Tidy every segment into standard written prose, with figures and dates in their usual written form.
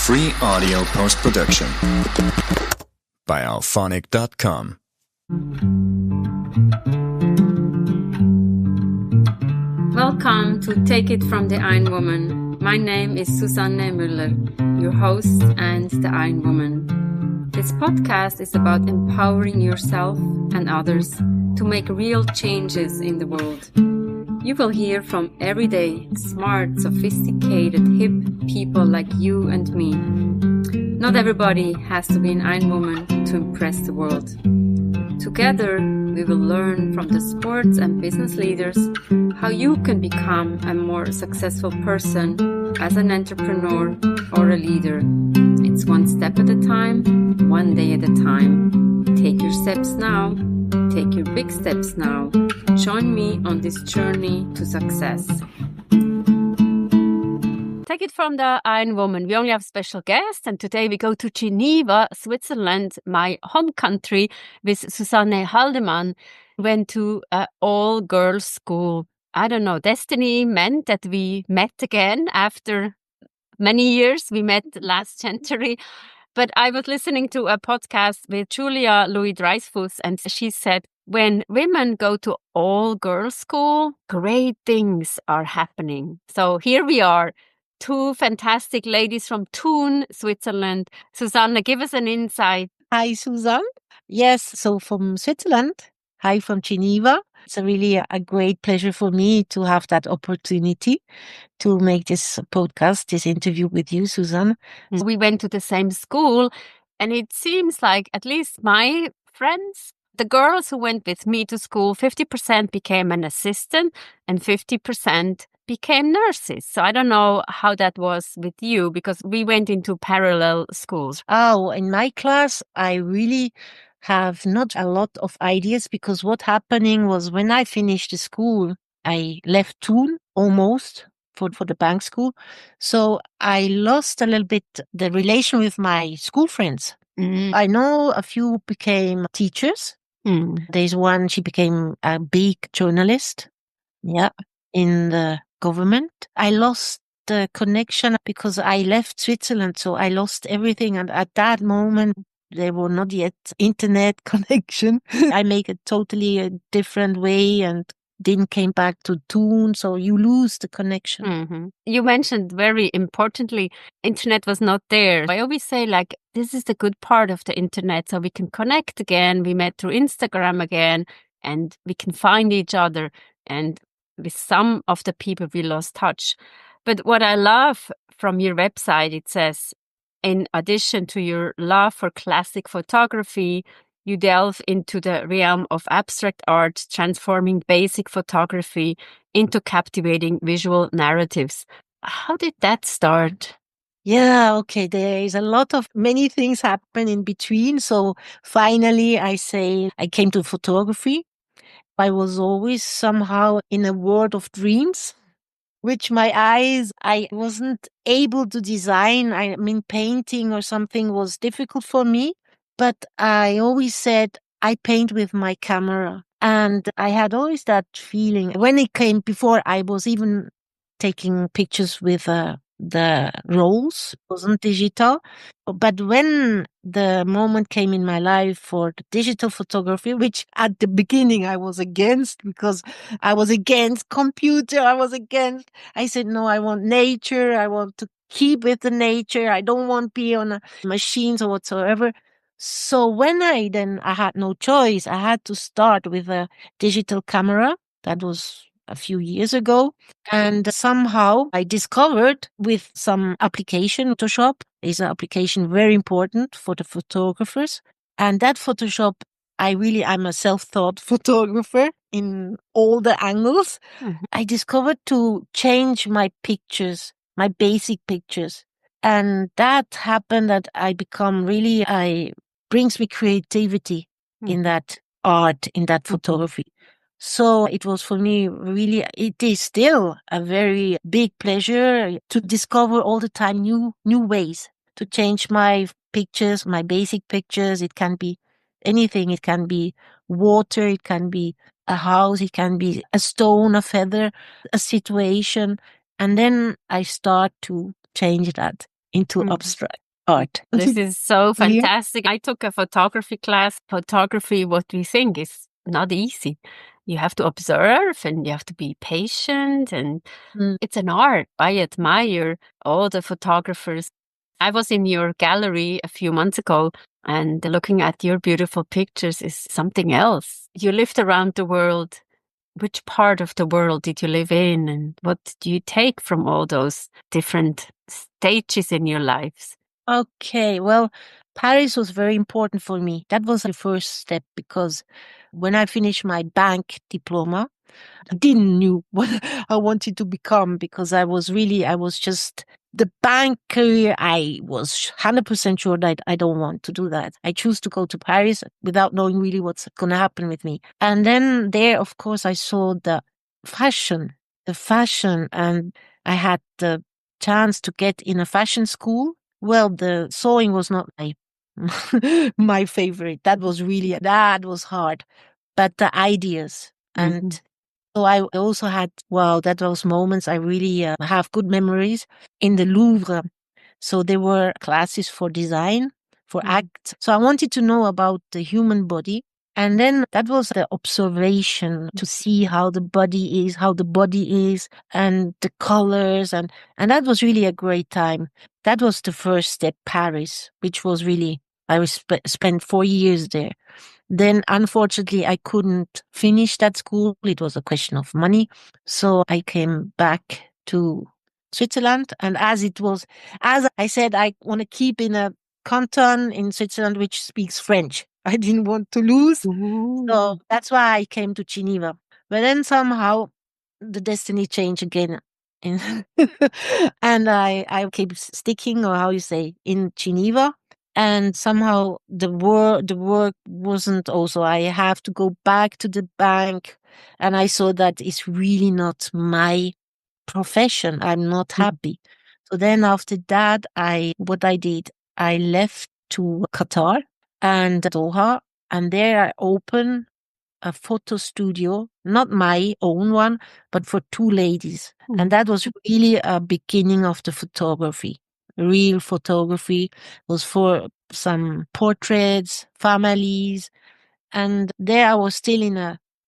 Free audio post-production by alphonic.com. Welcome to Take It from the Ironwoman. My name is Susanne Mueller, your host and the Ironwoman. This podcast is about empowering yourself and others to make real changes in the world. You will hear from everyday, smart, sophisticated, hip people like you and me. Not everybody has to be an Ironwoman to impress the world. Together, we will learn from the sports and business leaders how you can become a more successful person as an entrepreneur or a leader. It's one step at a time, one day at a time. Take your steps now. Take your big steps now. Join me on this journey to success. Take it from the Ironwoman. We only have special guests, and today we go to Geneva, Switzerland, my home country, with Susanne Haldemann. Went to an all-girls school. I don't know, destiny meant that we met again after many years. We met last century. But I was listening to a podcast with Julia Louis-Dreyfus, and she said, when women go to all-girls school, great things are happening. So here we are, two fantastic ladies from Thun, Switzerland. Susanne, give us an insight. Hi, Susanne. Yes, so from Switzerland. Hi from Geneva. It's a great pleasure for me to have that opportunity to make this podcast, this interview with you, Susanne. We went to the same school, and it seems like at least my friends, the girls who went with me to school, 50% became an assistant and 50% became nurses. So I don't know how that was with you, because we went into parallel schools. Oh, in my class, I really have not a lot of ideas, because what happening was when I finished the school, I left Thun almost for the bank school. So I lost a little bit the relation with my school friends. I know a few became teachers. There's one, she became a big journalist. Yeah, in the government. I lost the connection because I left Switzerland, so I lost everything. And at that moment, there were not yet internet connection. I make it totally a different way and didn't came back to Thun, so you lose the connection. Mm-hmm. You mentioned very importantly, internet was not there. I always say, like, this is the good part of the internet, so we can connect again. We met through Instagram again, and we can find each other. And with some of the people, we lost touch. But what I love from your website, it says, in addition to your love for classic photography, you delve into the realm of abstract art, transforming basic photography into captivating visual narratives. How did that start? Yeah, okay. There is a lot of many things happen in between. So finally, I came to photography. I was always somehow in a world of dreams, which I wasn't able to design. I mean, painting or something was difficult for me, but I always said I paint with my camera. And I had always that feeling when it came before I was even taking pictures with the rolls, it wasn't digital. But when the moment came in my life for the digital photography, which at the beginning I was against, because I was against computer, I said, no, I want nature. I want to keep with the nature. I don't want to be on a machines or whatsoever. So when I had no choice. I had to start with a digital camera. That was a few years ago. And somehow I discovered with some application, Photoshop is an application very important for the photographers. And that Photoshop, I'm a self-taught photographer in all the angles. Mm-hmm. I discovered to change my pictures, my basic pictures. And that happened that brings me creativity in that art, in that photography. So it was for me really, it is still a very big pleasure to discover all the time new ways to change my pictures, my basic pictures. It can be anything. It can be water. It can be a house. It can be a stone, a feather, a situation. And then I start to change that. into abstract art. This is so Yeah. fantastic. I took a photography class. Photography, what we think is not easy. You have to observe and you have to be patient, and it's an art. I admire all the photographers. I was in your gallery a few months ago, and looking at your beautiful pictures is something else. You lived around the world. Which part of the world did you live in, and what do you take from all those different stages in your lives? Okay, well, Paris was very important for me. That was the first step because when I finished my bank diploma, I didn't knew what I wanted to become because I was just the bank career. I was 100% sure that I don't want to do that. I choose to go to Paris without knowing really what's going to happen with me. And then there, of course, I saw the fashion, and I had the chance to get in a fashion school. Well, the sewing was not my favorite. That was hard. But the ideas and so I also had, wow, that those moments I really have good memories in the Louvre. So there were classes for design, for act. So I wanted to know about the human body. And then that was the observation to see how the body is and the colors. And that was really a great time. That was the first step, Paris, which was really, spent 4 years there. Then, unfortunately, I couldn't finish that school. It was a question of money. So I came back to Switzerland. And as I said, I want to keep in a canton in Switzerland which speaks French. I didn't want to lose. So that's why I came to Geneva. But then somehow the destiny changed again. And I keep sticking, or how you say, in Geneva. And somehow the work wasn't also, I have to go back to the bank. And I saw that it's really not my profession. I'm not happy. So then after that, what I did, I left to Qatar and Doha, and there I opened a photo studio, not my own one, but for two ladies. And that was really a beginning of the photography. Real photography was for some portraits, families. And there I was still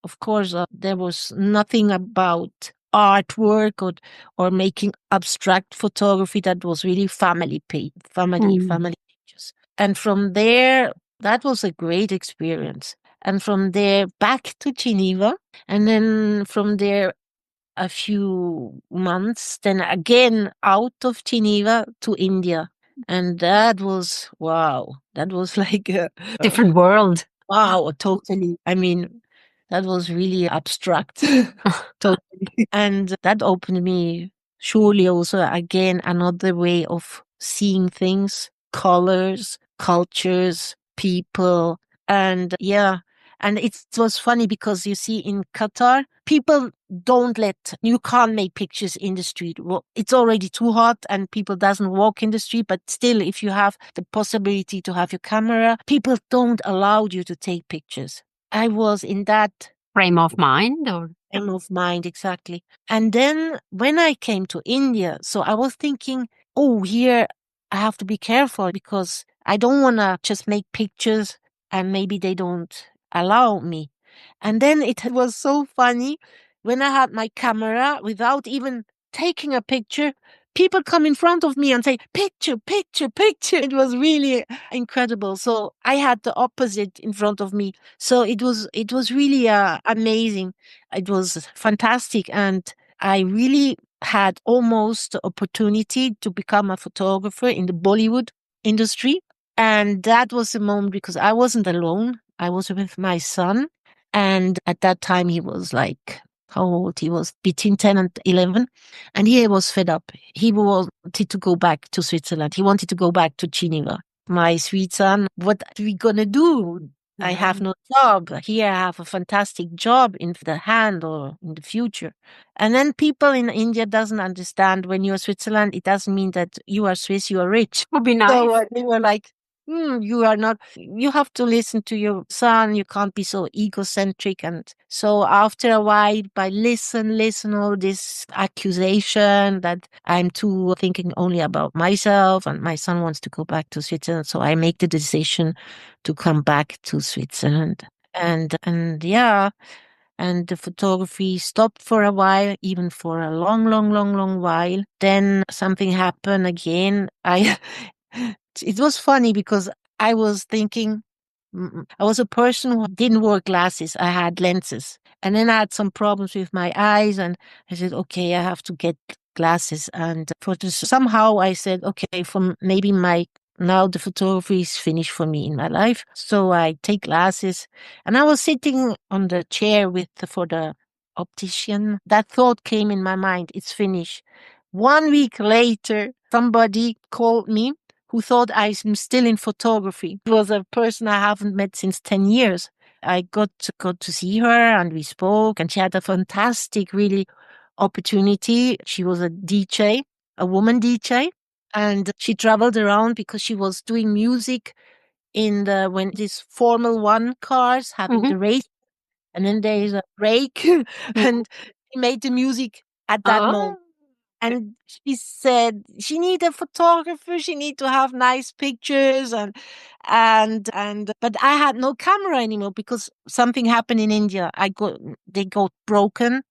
of course, there was nothing about artwork or making abstract photography. That was really family pictures. And from there, that was a great experience. And from there back to Geneva. And then from there, a few months, then again out of Geneva to India. And that was, wow, that was like a Different world. wow, totally. I mean, that was really abstract. Totally. And that opened me surely also again another way of seeing things, colors, cultures, people. And yeah. And it was funny because you see in Qatar, people you can't make pictures in the street. Well, it's already too hot and people doesn't walk in the street. But still, if you have the possibility to have your camera, people don't allow you to take pictures. I was in that Frame of mind, or frame of mind, exactly. And then when I came to India, so I was thinking, oh, here I have to be careful because I don't want to just make pictures and maybe they don't allow me. And then it was so funny when I had my camera without even taking a picture. People come in front of me and say, picture, picture, picture. It was really incredible. So I had the opposite in front of me. So it was really amazing. It was fantastic. And I really had almost the opportunity to become a photographer in the Bollywood industry. And that was the moment because I wasn't alone. I was with my son. And at that time, he was like, how old? He was between 10 and 11. And he was fed up. He wanted to go back to Switzerland. He wanted to go back to Geneva. My sweet son, what are we going to do? Yeah. I have no job. Here I have a fantastic job in the hand or in the future. And then people in India doesn't understand when you're Switzerland, it doesn't mean that you are Swiss, you are rich. would be nice. So they were like, you are not, you have to listen to your son. You can't be so egocentric. And so after a while, by listen, all this accusation that I'm too thinking only about myself and my son wants to go back to Switzerland. So I make the decision to come back to Switzerland. And yeah, and the photography stopped for a while, even for a long while. Then something happened again. It was funny because I was thinking, I was a person who didn't wear glasses. I had lenses. And then I had some problems with my eyes. And I said, okay, I have to get glasses. And for this, somehow I said, okay, from maybe now the photography is finished for me in my life. So I take glasses and I was sitting on the chair for the optician. That thought came in my mind. It's finished. 1 week later, somebody called me who thought I'm still in photography. It was a person I haven't met since 10 years. I got to see her and we spoke and she had a fantastic, really opportunity. She was a DJ, a woman DJ. And she traveled around because she was doing music when these Formula One cars having the race, and then there is a break, and she made the music at that moment. And she said she need a photographer. She need to have nice pictures, but I had no camera anymore because something happened in India. They got broken,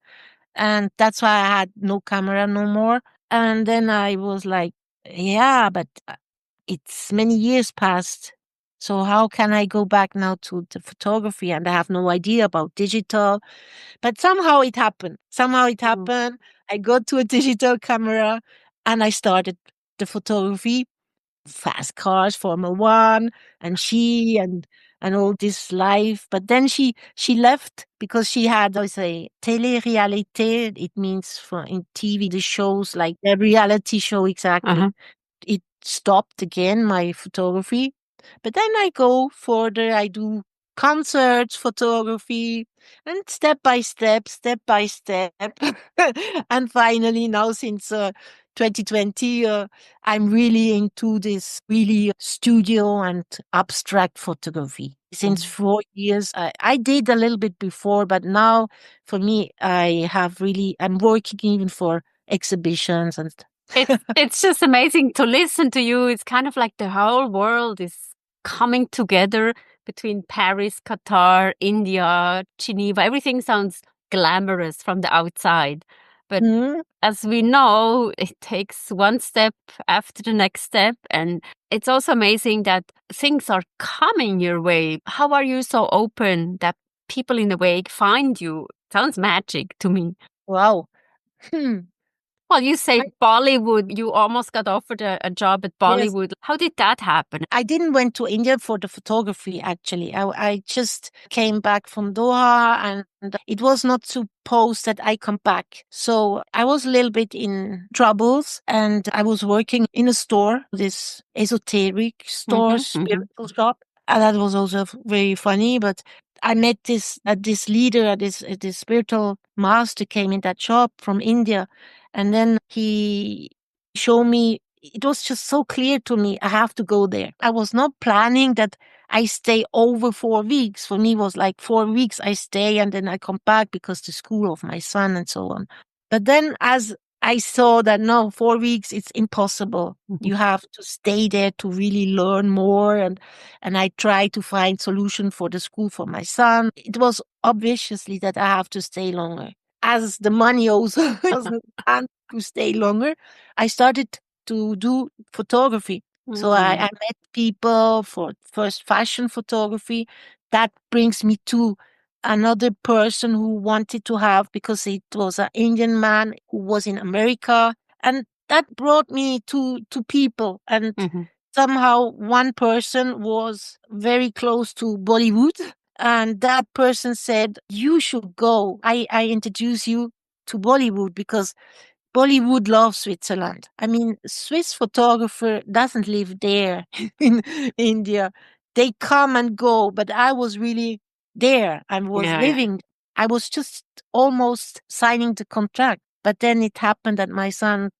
and that's why I had no camera no more. And then I was like, yeah, but it's many years past. So how can I go back now to the photography? And I have no idea about digital, but somehow it happened. I got to a digital camera and I started the photography, fast cars, Formula One, and all this life. But then she left because she had, I say, télé-réalité. It means in TV, the shows like a reality show, exactly. It stopped again, my photography. But then I go further. I do concerts, photography, and step by step. And finally, now since 2020, I'm really into this really studio and abstract photography. Since 4 years, I did a little bit before, but now for me, I'm working even for exhibitions and It's just amazing to listen to you. It's kind of like the whole world is coming together between Paris, Qatar, India, Geneva. Everything sounds glamorous from the outside. But as we know, it takes one step after the next step. And it's also amazing that things are coming your way. How are you so open that people in a way find you? Sounds magic to me. Wow. Hmm. Well, you say Bollywood. You almost got offered a job at Bollywood. Yes. How did that happen? I didn't went to India for the photography, actually. I just came back from Doha and it was not supposed that I come back. So I was a little bit in troubles and I was working in a store, this esoteric store, spiritual shop. And that was also very funny, but I met this leader, this spiritual master came in that shop from India. And then he showed me, it was just so clear to me, I have to go there. I was not planning that I stay over 4 weeks. For me, it was like 4 weeks I stay and then I come back because the school of my son and so on. But then as I saw that no, 4 weeks, it's impossible. You have to stay there to really learn more. And I tried to find solution for the school for my son. It was obviously that I have to stay longer. As the money also doesn't to stay longer, I started to do photography. So I met people for first fashion photography. That brings me to another person who wanted to have, because it was an Indian man who was in America. And that brought me to people. And somehow one person was very close to Bollywood. And that person said, you should go. I introduce you to Bollywood because Bollywood loves Switzerland. I mean, Swiss photographer doesn't live there in India. They come and go, but I was really there. I was living. I was just almost signing the contract. But then it happened that my son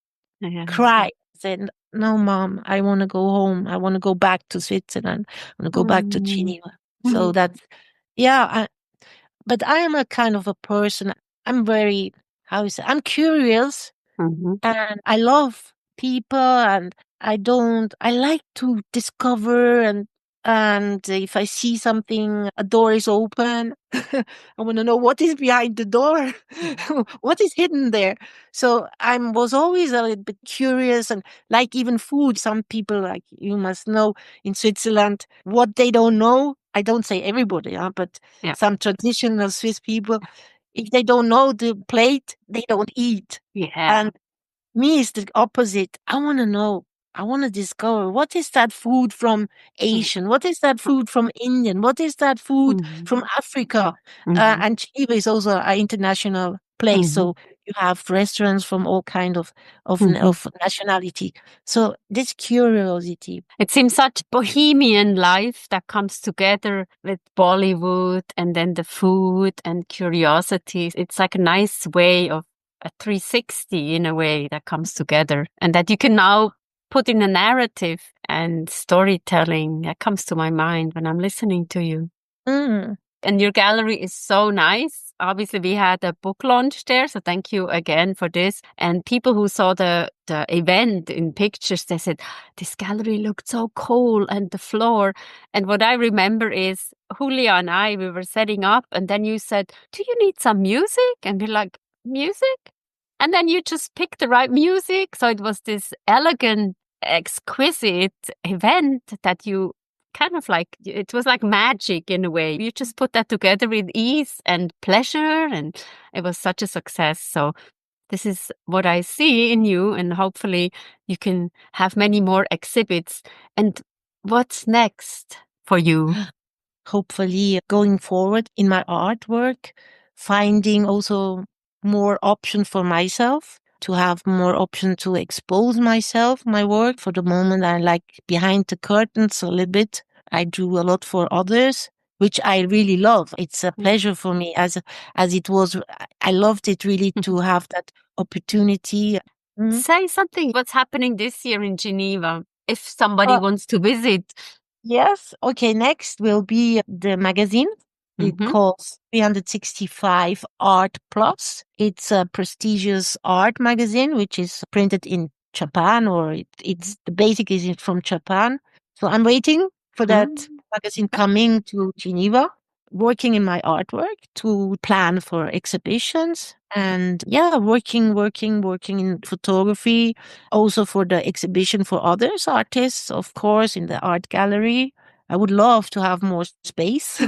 cried, said, no, mom, I want to go home. I want to go back to Switzerland. I want to go back to Mm. Geneva. So that's, yeah. But I am a kind of a person. I'm very, how is it? I'm curious Mhm. and I love people and I like to discover and if I see something, a door is open, I want to know what is behind the door, what is hidden there. So was always a little bit curious and like even food. Some people, like you must know, in Switzerland, what they don't know. I don't say everybody, but Yeah. some traditional Swiss people, if they don't know the plate, they don't eat. Yeah. And me is the opposite. I want to know. I want to discover what is that food from Asian? What is that food from Indian? What is that food Mhm. from Africa? Mhm. And Geneva is also an international place, Mhm. so you have restaurants from all kind Mhm. of nationality. So this curiosity. It seems such bohemian life that comes together with Bollywood and then the food and curiosities. It's like a nice way of a 360 in a way that comes together and that you can now put in a narrative and storytelling that comes to my mind when I'm listening to you. Mm. And your gallery is so nice. Obviously, we had a book launch there, so thank you again for this. And people who saw the event in pictures, they said, this gallery looked so cool and the floor. And what I remember is Julia and I, we were setting up, and then you said, do you need some music? And we're like, music? And then you just picked the right music. So it was this elegant, exquisite event that you kind of like it was like magic in a way. You just put that together with ease and pleasure, and it was such a success. So this is what I see in you, and hopefully you can have many more exhibits. And what's next for you? Hopefully going forward in my artwork, finding also more option for myself, to have more option to expose myself, my work. For the moment, I like behind the curtains a little bit. I do a lot for others, which I really love. It's a pleasure for me as it was. I loved it really to have that opportunity. Mm. Say something. What's happening this year in Geneva? If somebody Uh, wants to visit. Yes. Okay. Next will be the magazine. It Hmm. calls 365 Art Plus. It's a prestigious art magazine, which is printed in Japan, or it's the basic is it from Japan. So I'm waiting for that magazine coming to Geneva, working in my artwork to plan for exhibitions. And yeah, working in photography, also for the exhibition for others artists, of course, in the art gallery. I would love to have more space,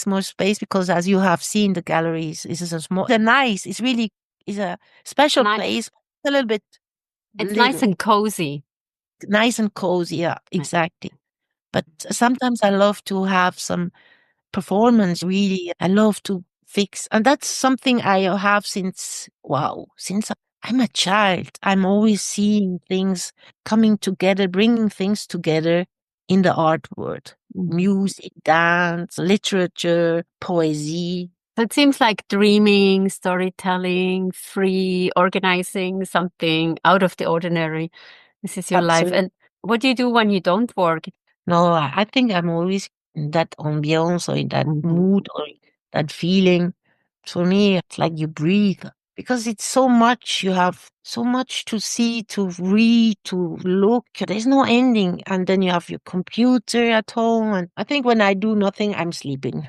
more space, because as you have seen, the galleries is a small, they're nice. It's really is a special Nice. place, a little bit It's nice little, and cozy. nice and cozy. Yeah, exactly. But sometimes I love to have some performance. Really, I love to fix, and that's something I have since, wow, since I'm a child. I'm always seeing things coming together, bringing things together in the art world. Mhm. Music, dance, literature, poesy. So it seems like dreaming, storytelling, free, organizing something out of the ordinary. This is your life. Absolutely. And what do you do when you don't work? No, I think I'm always in that ambiance or in that Mhm. mood or that feeling. For me, it's like you breathe because it's so much. You have so much to see, to read, to look. There's no ending. And then you have your computer at home. And I think when I do nothing, I'm sleeping.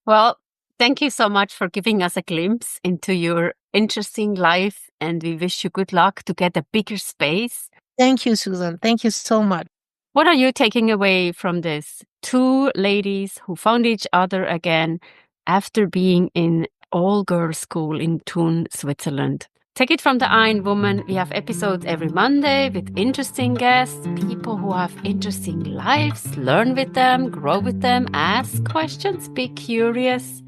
Well, thank you so much for giving us a glimpse into your interesting life, and we wish you good luck to get a bigger space. Thank you, Susan. Thank you so much. What are you taking away from this? Two ladies who found each other again after being in all-girls school in Thun, Switzerland. Take it from the Ironwoman. We have episodes every Monday with interesting guests, people who have interesting lives. Learn with them, grow with them, ask questions, be curious.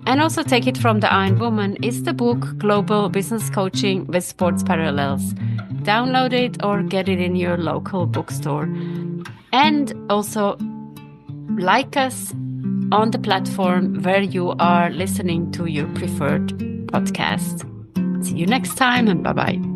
And also Take It from the Ironwoman is the book Global Business Coaching with Sports Parallels. Download it or get it in your local bookstore. And also like us on the platform where you are listening to your preferred podcast. See you next time, and bye bye.